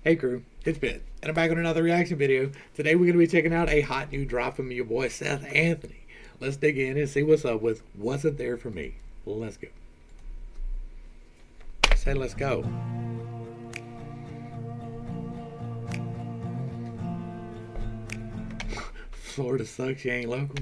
Hey crew, it's Pitt, and I'm back with another reaction video. Today we're going to be checking out a hot new drop from your boy Seth Anthony. Let's dig in and see what's up with Wasn't There For Me. Let's go. Say let's go. Florida sucks, you ain't local.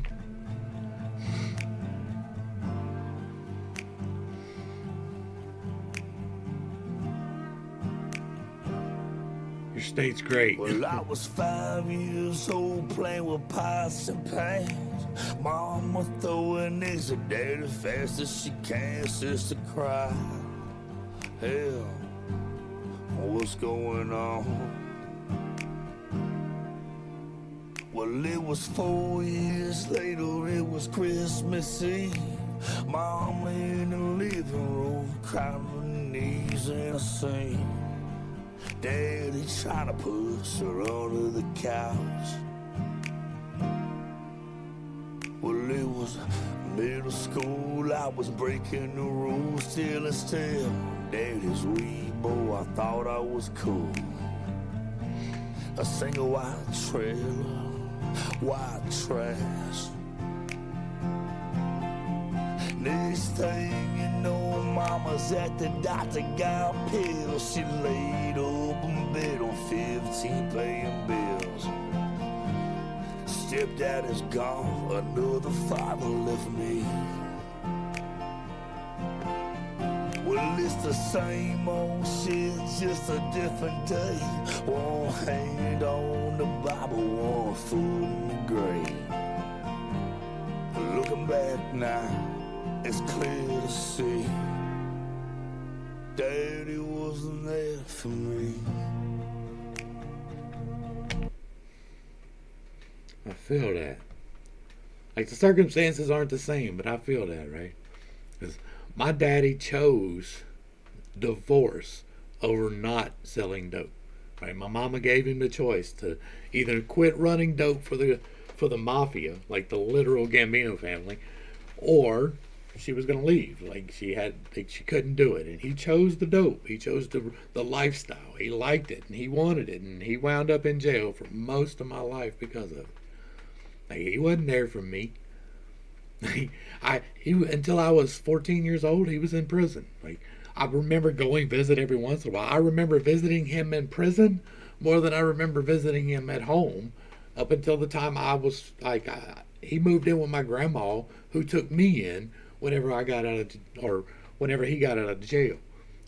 Your state's great. Well, I was 5 years old playing with pots and pans. Mama throwing eggs at daddy fast as she can. Sister cry. Hell, what's going on? Well, it was 4 years later, it was Christmas Eve. Mama in the living room, crying on her knees in a sink. Daddy trying to push her under the couch. Well, it was middle school, I was breaking the rules still and still. Daddy's wee boy, I thought I was cool. A single white trailer, white trash. Next thing you know, mama's at the doctor, got pills. She laid up in bed on 15 paying bills. Stepdaddy's gone, another father left me. Well, it's the same old shit, just a different day. One hand on the Bible, one foot in the grave. Looking back now, it's clear to see Daddy wasn't there for me. I feel that. Like, the circumstances aren't the same, but I feel that, right? Because my daddy chose divorce over not selling dope. Right? My mama gave him the choice to either quit running dope for the mafia, like the literal Gambino family, or she was going to leave. Like, she couldn't do it, and he chose the dope. He chose the lifestyle. He liked it, and he wanted it, and he wound up in jail for most of my life because of it. Like, he wasn't there for me. He until I was 14 years old, he was in prison. Like, I remember going visit every once in a while. I remember visiting him in prison more than I remember visiting him at home. Up until the time I was like, he moved in with my grandma, who took me in whenever I got out of, or whenever he got out of jail,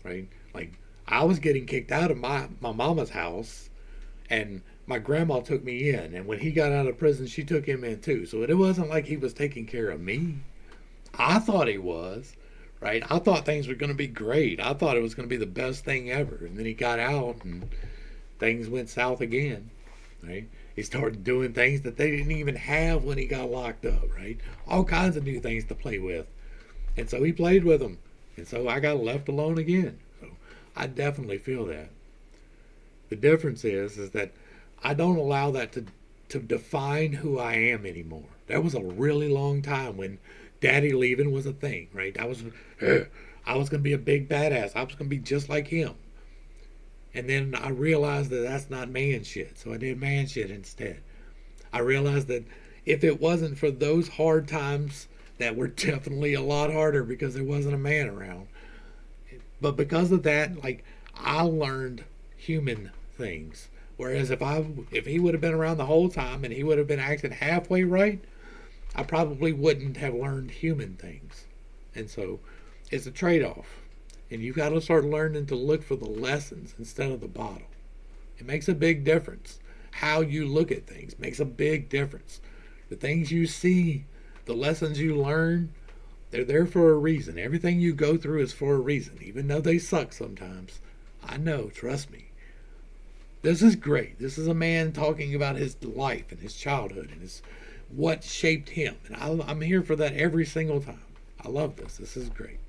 right? Like, I was getting kicked out of my mama's house, and my grandma took me in, and when he got out of prison, she took him in too. So it wasn't like he was taking care of me. I thought he was, right? I thought things were going to be great. I thought it was going to be the best thing ever, and then he got out, and things went south again, right? He started doing things that they didn't even have when he got locked up, right? All kinds of new things to play with. And so he played with them. And so I got left alone again. So I definitely feel that. The difference is that I don't allow that to define who I am anymore. That was a really long time when daddy leaving was a thing, right? I was going to be a big badass. I was going to be just like him. And then I realized that that's not man shit. So I did man shit instead. I realized that if it wasn't for those hard times that were definitely a lot harder because there wasn't a man around. But because of that, like, I learned human things. Whereas if he would have been around the whole time and he would have been acting halfway right, I probably wouldn't have learned human things. And so it's a trade-off. And you've got to start learning to look for the lessons instead of the bottle. It makes a big difference. How you look at things makes a big difference. The things you see, the lessons you learn, they're there for a reason. Everything you go through is for a reason, even though they suck sometimes. I know, trust me. This is great. This is a man talking about his life and his childhood and what shaped him. And I'm here for that every single time. I love this. This is great.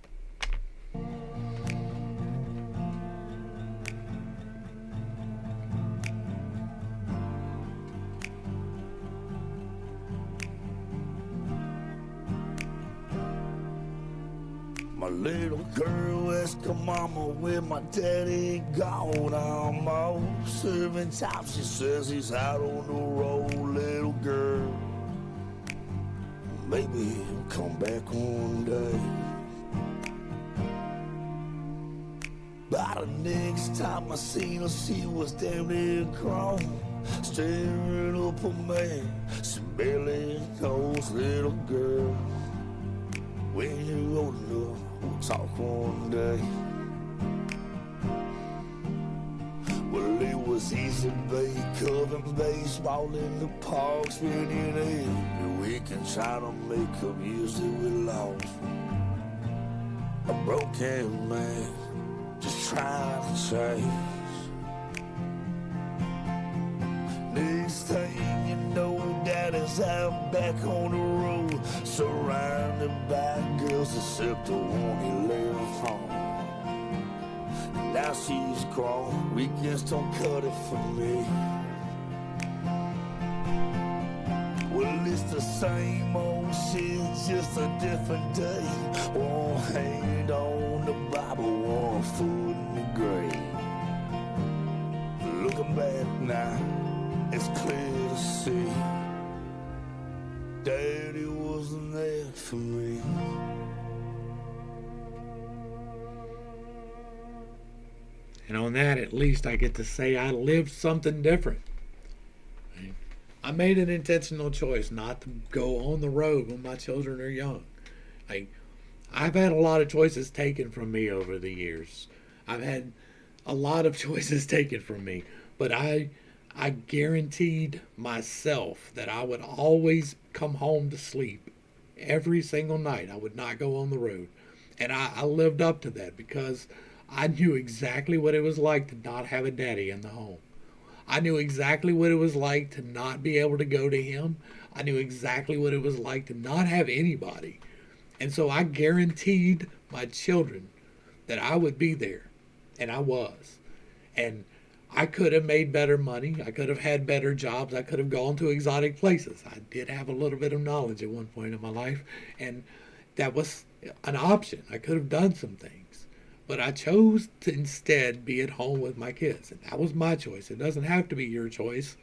My little girl asked her mama where my daddy gone. I'm off, serving top. She says he's out on the road, little girl. Maybe he'll come back one day. By the next time I seen her, she was damn near grown, staring up at me. She barely knows, little girl. When you're old enough, we'll talk one day. Well, it was easy, babe, covering baseball in the park, spending every weekend trying to make up years that we lost. A broken man, just trying to change. Next thing you know, daddy's out back on the road, surrounded by girls except the one he left home. And now she's grown, weekends don't cut it for me. Well, it's the same old shit, just a different day. One hand on the Bible, one foot in the grave. Looking back now, it's clear to see Daddy wasn't there for me. And on that, at least I get to say I lived something different. I made an intentional choice not to go on the road when my children are young. I've had a lot of choices taken from me over the years. I've had a lot of choices taken from me, but I guaranteed myself that I would always come home to sleep every single night. I would not go on the road. And I lived up to that because I knew exactly what it was like to not have a daddy in the home. I knew exactly what it was like to not be able to go to him. I knew exactly what it was like to not have anybody. And so I guaranteed my children that I would be there. And I was. And I could have made better money. I could have had better jobs. I could have gone to exotic places. I did have a little bit of knowledge at one point in my life. And that was an option. I could have done some things. But I chose to instead be at home with my kids. And that was my choice. It doesn't have to be your choice.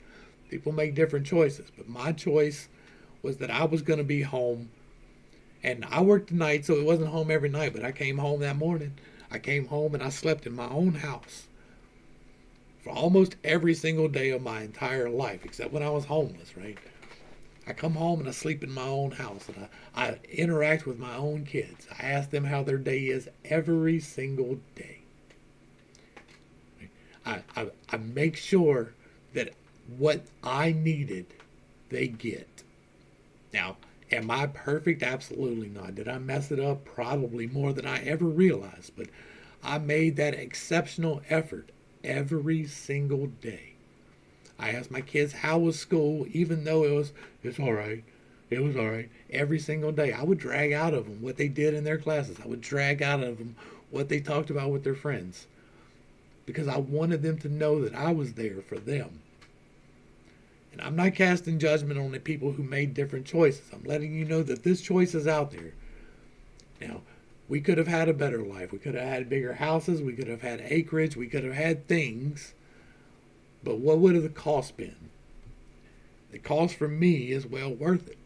People make different choices. But my choice was that I was going to be home. And I worked the night, so it wasn't home every night. But I came home that morning. I came home and I slept in my own house for almost every single day of my entire life, except when I was homeless, right? I come home and I sleep in my own house, and I interact with my own kids. I ask them how their day is every single day. I make sure that what I needed, they get. Now, am I perfect? Absolutely not. Did I mess it up? Probably more than I ever realized, but I made that exceptional effort every single day. I asked my kids how was school, even though it's all right. It was all right. Every single day, I would drag out of them what they did in their classes. I would drag out of them what they talked about with their friends, because I wanted them to know that I was there for them. And I'm not casting judgment on the people who made different choices. I'm letting you know that this choice is out there. Now, we could have had a better life. We could have had bigger houses. We could have had acreage. We could have had things. But what would have the cost been? The cost for me is well worth it.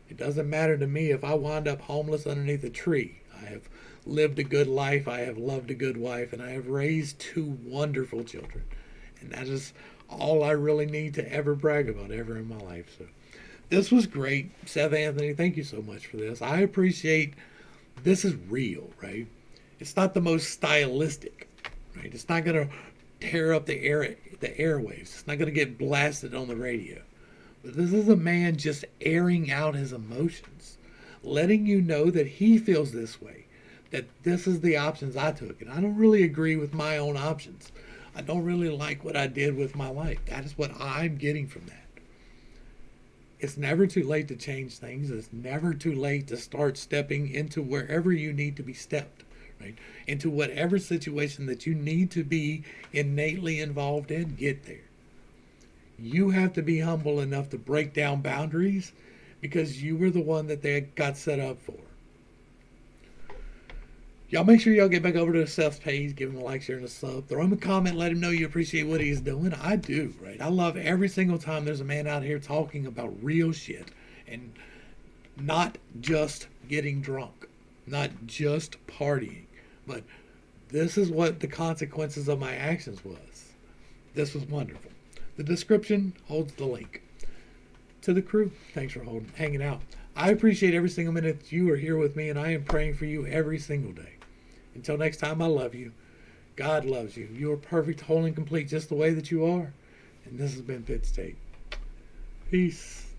It doesn't matter to me if I wind up homeless underneath a tree. I have lived a good life. I have loved a good wife. And I have raised 2 wonderful children. And that is all I really need to ever brag about ever in my life. So this was great. Seth Anthony, thank you so much for this. I appreciate this is real, right? It's not the most stylistic, right? It's not going to tear up the airwaves. It's not going to get blasted on the radio. But this is a man just airing out his emotions, letting you know that he feels this way, that this is the options I took. And I don't really agree with my own options. I don't really like what I did with my life. That is what I'm getting from that. It's never too late to change things. It's never too late to start stepping into wherever you need to be stepped, right? Into whatever situation that you need to be innately involved in, get there. You have to be humble enough to break down boundaries because you were the one that they got set up for. Y'all make sure y'all get back over to Seth's page, give him a like, share, and a sub. Throw him a comment, let him know you appreciate what he's doing. I do, right? I love every single time there's a man out here talking about real shit and not just getting drunk, not just partying, but this is what the consequences of my actions was. This was wonderful. The description holds the link. To the crew, thanks for hanging out. I appreciate every single minute that you are here with me, and I am praying for you every single day. Until next time, I love you. God loves you. You are perfect, whole, and complete just the way that you are. And this has been Pitt State. Peace.